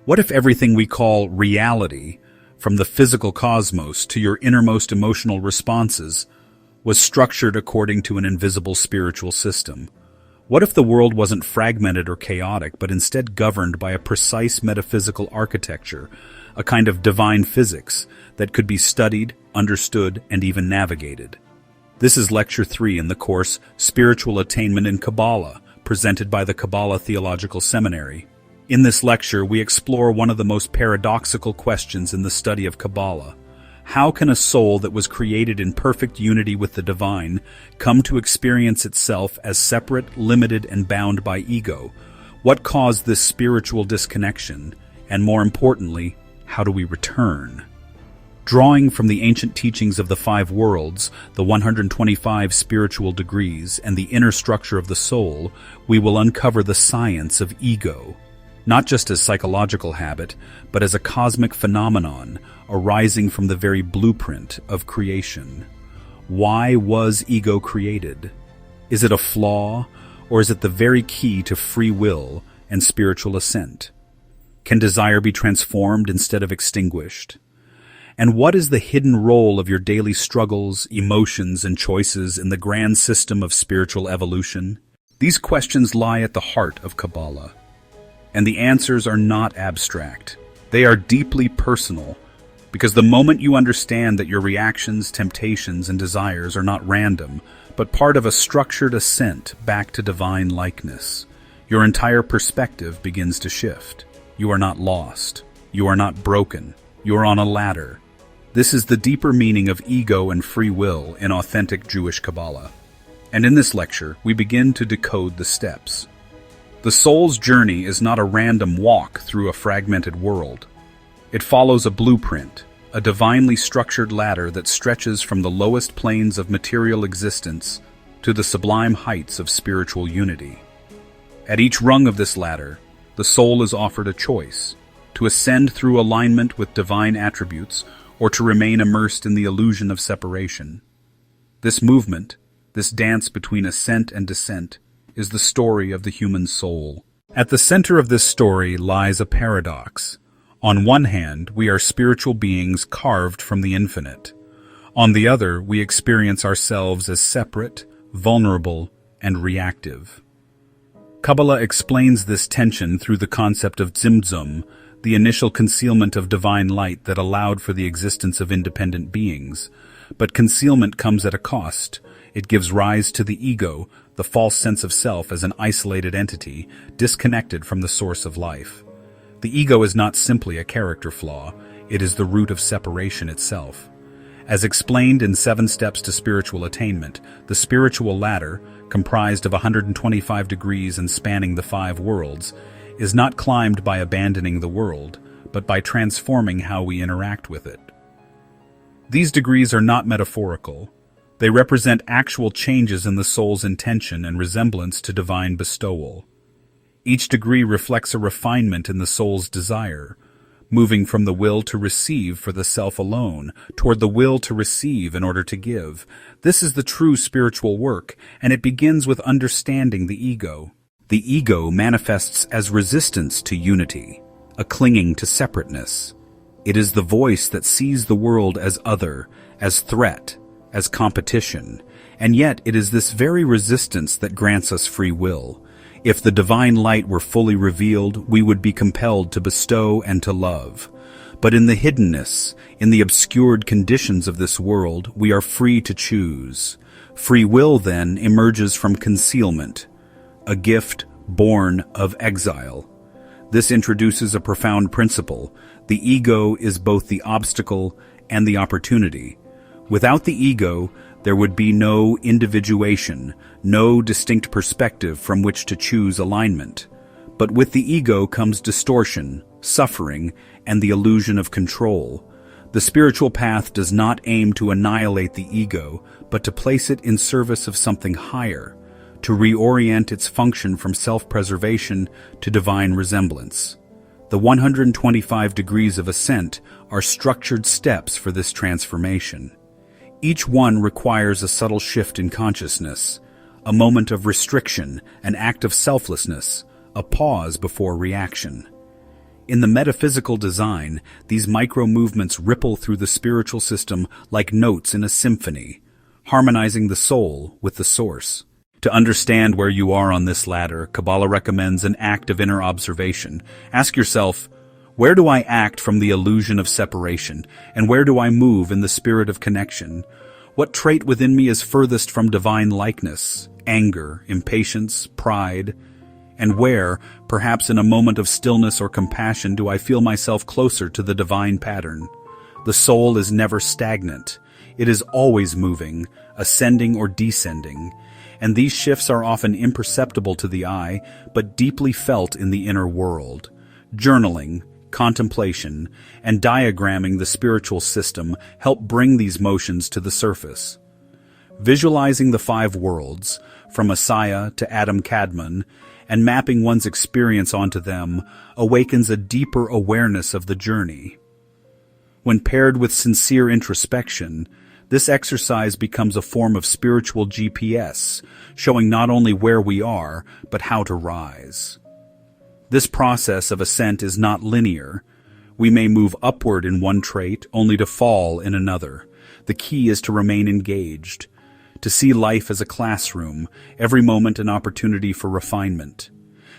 What if everything we call reality, from the physical cosmos to your innermost emotional responses, was structured according to an invisible spiritual system? What if the world wasn't fragmented or chaotic, but instead governed by a precise metaphysical architecture, a kind of divine physics that could be studied, understood, and even navigated? This is Lecture 3 in the course Spiritual Attainment in Kabbalah, presented by the Kabbalah Theological Seminary. In this lecture, we explore one of the most paradoxical questions in the study of Kabbalah. How can a soul that was created in perfect unity with the divine come to experience itself as separate, limited, and bound by ego? What caused this spiritual disconnection? And more importantly, how do we return? Drawing from the ancient teachings of the 5 worlds, the 125 spiritual degrees, and the inner structure of the soul, we will uncover the science of ego, not just as psychological habit, but as a cosmic phenomenon arising from the very blueprint of creation. Why was ego created? Is it a flaw, or is it the very key to free will and spiritual ascent? Can desire be transformed instead of extinguished? And what is the hidden role of your daily struggles, emotions, and choices in the grand system of spiritual evolution? These questions lie at the heart of Kabbalah. And the answers are not abstract. They are deeply personal, because the moment you understand that your reactions, temptations, and desires are not random, but part of a structured ascent back to divine likeness, your entire perspective begins to shift. You are not lost. You are not broken. You are on a ladder. This is the deeper meaning of ego and free will in authentic Jewish Kabbalah. And in this lecture, we begin to decode the steps. The soul's journey is not a random walk through a fragmented world. It follows a blueprint, a divinely structured ladder that stretches from the lowest planes of material existence to the sublime heights of spiritual unity. At each rung of this ladder, the soul is offered a choice: to ascend through alignment with divine attributes, or to remain immersed in the illusion of separation. This movement, this dance between ascent and descent, is the story of the human soul. At the center of this story lies a paradox. On one hand, we are spiritual beings carved from the infinite. On the other, we experience ourselves as separate, vulnerable, and reactive. Kabbalah explains this tension through the concept of Tzimtzum, the initial concealment of divine light that allowed for the existence of independent beings. But concealment comes at a cost. It gives rise to the ego, the false sense of self as an isolated entity, disconnected from the source of life. The ego is not simply a character flaw, it is the root of separation itself. As explained in 7 Steps to Spiritual Attainment, the spiritual ladder, comprised of 125 degrees and spanning the 5 worlds, is not climbed by abandoning the world, but by transforming how we interact with it. These degrees are not metaphorical. They represent actual changes in the soul's intention and resemblance to divine bestowal. Each degree reflects a refinement in the soul's desire, moving from the will to receive for the self alone, toward the will to receive in order to give. This is the true spiritual work, and it begins with understanding the ego. The ego manifests as resistance to unity, a clinging to separateness. It is the voice that sees the world as other, as threat, as competition, and yet it is this very resistance that grants us free will. If the divine light were fully revealed, we would be compelled to bestow and to love. But in the hiddenness, in the obscured conditions of this world, we are free to choose. Free will, then, emerges from concealment, a gift born of exile. This introduces a profound principle. The ego is both the obstacle and the opportunity. Without the ego, there would be no individuation, no distinct perspective from which to choose alignment. But with the ego comes distortion, suffering, and the illusion of control. The spiritual path does not aim to annihilate the ego, but to place it in service of something higher, to reorient its function from self-preservation to divine resemblance. The 125 degrees of ascent are structured steps for this transformation. Each one requires a subtle shift in consciousness, a moment of restriction, an act of selflessness, a pause before reaction. In the metaphysical design, these micro-movements ripple through the spiritual system like notes in a symphony, harmonizing the soul with the source. To understand where you are on this ladder, Kabbalah recommends an act of inner observation. Ask yourself, where do I act from the illusion of separation, and where do I move in the spirit of connection? What trait within me is furthest from divine likeness, anger, impatience, pride? And where, perhaps in a moment of stillness or compassion, do I feel myself closer to the divine pattern? The soul is never stagnant. It is always moving, ascending or descending, and these shifts are often imperceptible to the eye, but deeply felt in the inner world. Journaling, contemplation, and diagramming the spiritual system help bring these motions to the surface. Visualizing the 5 worlds, from Messiah to Adam Kadmon, and mapping one's experience onto them awakens a deeper awareness of the journey. When paired with sincere introspection, this exercise becomes a form of spiritual GPS, showing not only where we are, but how to rise. This process of ascent is not linear. We may move upward in one trait, only to fall in another. The key is to remain engaged, to see life as a classroom, every moment an opportunity for refinement.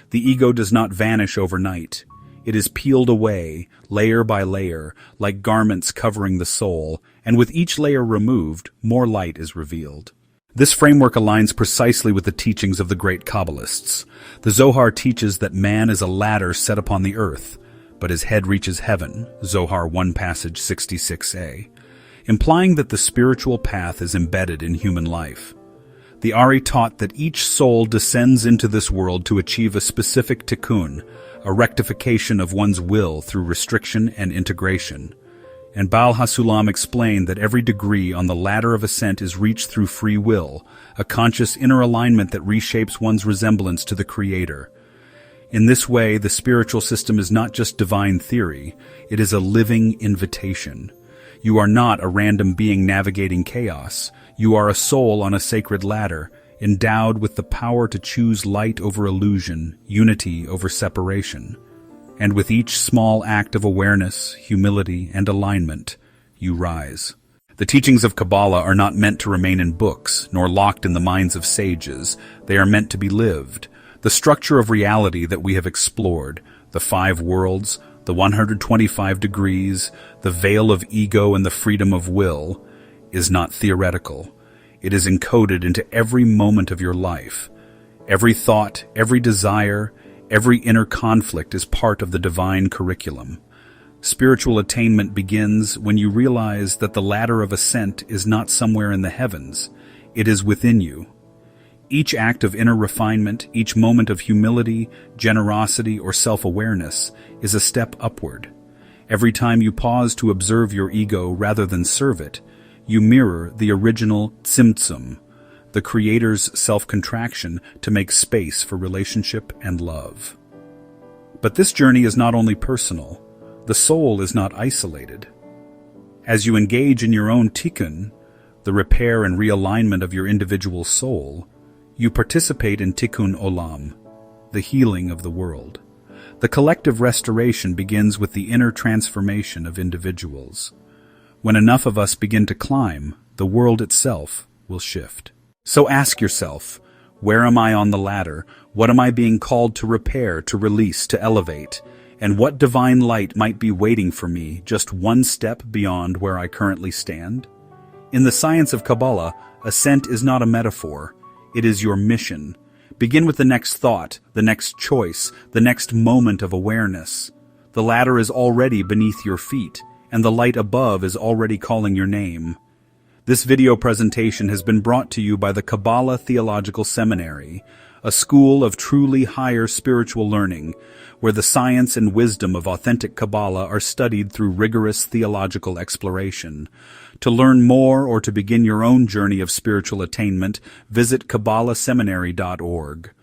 The ego does not vanish overnight. It is peeled away, layer by layer, like garments covering the soul, and with each layer removed, more light is revealed. This framework aligns precisely with the teachings of the great Kabbalists. The Zohar teaches that man is a ladder set upon the earth, but his head reaches heaven, Zohar 1 passage 66a, implying that the spiritual path is embedded in human life. The Ari taught that each soul descends into this world to achieve a specific tikkun, a rectification of one's will through restriction and integration. And Baal HaSulam explained that every degree on the ladder of ascent is reached through free will, a conscious inner alignment that reshapes one's resemblance to the Creator. In this way, the spiritual system is not just divine theory, it is a living invitation. You are not a random being navigating chaos. You are a soul on a sacred ladder, endowed with the power to choose light over illusion, unity over separation. And with each small act of awareness, humility, and alignment, you rise. The teachings of Kabbalah are not meant to remain in books, nor locked in the minds of sages. They are meant to be lived. The structure of reality that we have explored, the 5 worlds, the 125 degrees, the veil of ego and the freedom of will, is not theoretical. It is encoded into every moment of your life. Every thought, every desire, every inner conflict is part of the divine curriculum. Spiritual attainment begins when you realize that the ladder of ascent is not somewhere in the heavens. It is within you. Each act of inner refinement, each moment of humility, generosity, or self-awareness is a step upward. Every time you pause to observe your ego rather than serve it, you mirror the original tzimtzum, the Creator's self-contraction to make space for relationship and love. But this journey is not only personal. The soul is not isolated. As you engage in your own tikkun, the repair and realignment of your individual soul, you participate in tikkun olam, the healing of the world. The collective restoration begins with the inner transformation of individuals. When enough of us begin to climb, the world itself will shift. So ask yourself, where am I on the ladder? What am I being called to repair, to release, to elevate? And what divine light might be waiting for me just one step beyond where I currently stand? In the science of Kabbalah, ascent is not a metaphor. It is your mission. Begin with the next thought, the next choice, the next moment of awareness. The ladder is already beneath your feet, and the light above is already calling your name. This video presentation has been brought to you by the Kabbalah Theological Seminary, a school of truly higher spiritual learning, where the science and wisdom of authentic Kabbalah are studied through rigorous theological exploration. To learn more or to begin your own journey of spiritual attainment, visit KabbalahSeminary.org.